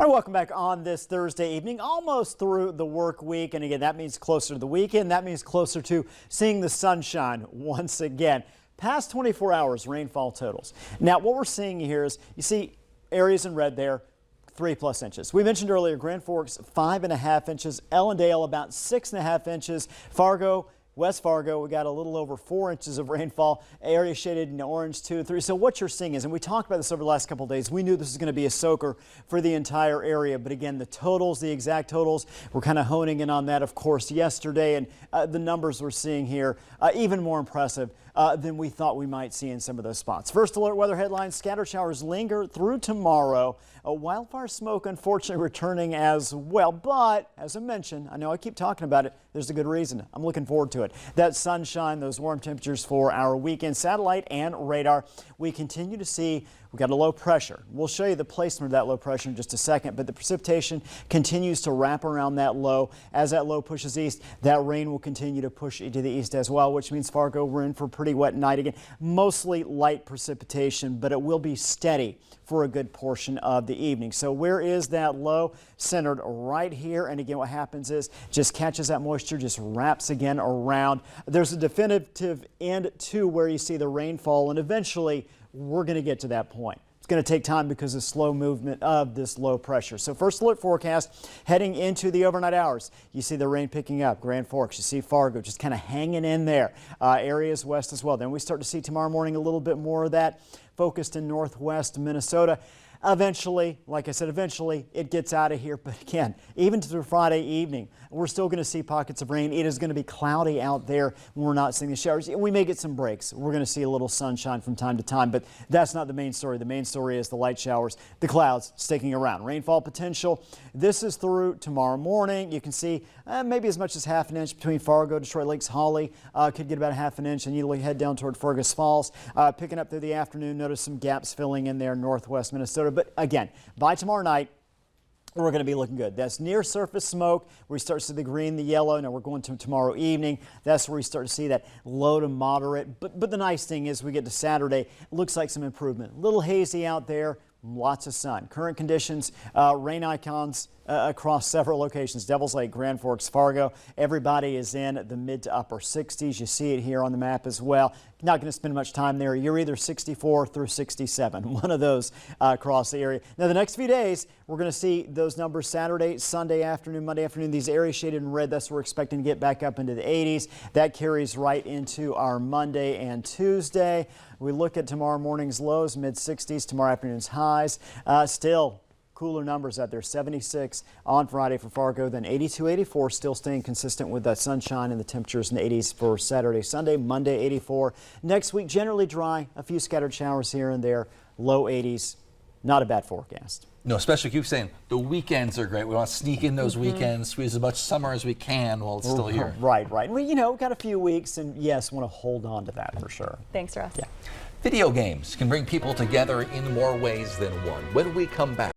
All right, welcome back on this Thursday evening, almost through the work week. And again, that means closer to the weekend. That means closer to seeing the sunshine once again. Past 24 hours rainfall totals. Now, what we're seeing here is you see areas in red there, 3+ inches. We mentioned earlier Grand Forks 5.5 inches, Ellendale about 6.5 inches, Fargo, West Fargo, we got a little over 4 inches of rainfall, area shaded in orange 2 and 3. So what you're seeing is, and we talked about this over the last couple of days, we knew this was going to be a soaker for the entire area. But again, the totals, the exact totals, we're kind of honing in on that, of course, yesterday. And the numbers we're seeing here, even more impressive than we thought we might see in some of those spots. First alert weather headlines, scattered showers linger through tomorrow. Wildfire smoke, unfortunately, returning as well. But as I mentioned, I know I keep talking about it. There's a good reason. I'm looking forward to it. That sunshine, those warm temperatures for our weekend. Satellite and radar, we continue to see we've got a low pressure. We'll show you the placement of that low pressure in just a second, but the precipitation continues to wrap around that low. As that low pushes east, that rain will continue to push to the east as well, which means Fargo, we're in for a pretty wet night again. Mostly light precipitation, but it will be steady for a good portion of the evening. So where is that low? Centered right here. And again, what happens is just catches that moisture, just wraps again around. There's a definitive end to where you see the rainfall, and eventually we're going to get to that point. It's going to take time because of slow movement of this low pressure. So first alert forecast heading into the overnight hours. You see the rain picking up. Grand Forks, you see Fargo just kind of hanging in there. Areas west as well. Then we start to see tomorrow morning a little bit more of that focused in northwest Minnesota. Eventually, like I said, eventually it gets out of here. But again, even through Friday evening, we're still going to see pockets of rain. It is going to be cloudy out there when we're not seeing the showers. We may get some breaks. We're going to see a little sunshine from time to time, but that's not the main story. The main story is the light showers, the clouds sticking around. Rainfall potential. This is through tomorrow morning. You can see maybe as much as ½ an inch between Fargo, Detroit Lakes, Holly. Could get about ½ an inch, and you head down toward Fergus Falls. Picking up through the afternoon. Notice some gaps filling in there, northwest Minnesota. But again, by tomorrow night, we're going to be looking good. That's near surface smoke where we start to see the green, the yellow. Now we're going to tomorrow evening. That's where we start to see that low to moderate. But the nice thing is we get to Saturday, it looks like some improvement. A little hazy out there. Lots of sun. Current conditions, rain icons across several locations. Devil's Lake, Grand Forks, Fargo. Everybody is in the mid to upper 60s. You see it here on the map as well. Not going to spend much time there. You're either 64 through 67, one of those across the area. Now, the next few days, we're going to see those numbers Saturday, Sunday afternoon, Monday afternoon. These areas shaded in red, that's what we're expecting to get back up into the 80s. That carries right into our Monday and Tuesday. We look at tomorrow morning's lows, mid 60s, tomorrow afternoon's highs. Still cooler numbers out there, 76 on Friday for Fargo, then 82, 84, still staying consistent with that sunshine and the temperatures in the 80s for Saturday, Sunday, Monday 84. Next week, generally dry, a few scattered showers here and there, low 80s. Not a bad forecast. No, especially keep saying the weekends are great. We want to sneak in those weekends, squeeze as much summer as we can while it's still here. Right. We, we've got a few weeks, and yes, want to hold on to that for sure. Thanks, Russ. Yeah. Video games can bring people together in more ways than one. When we come back.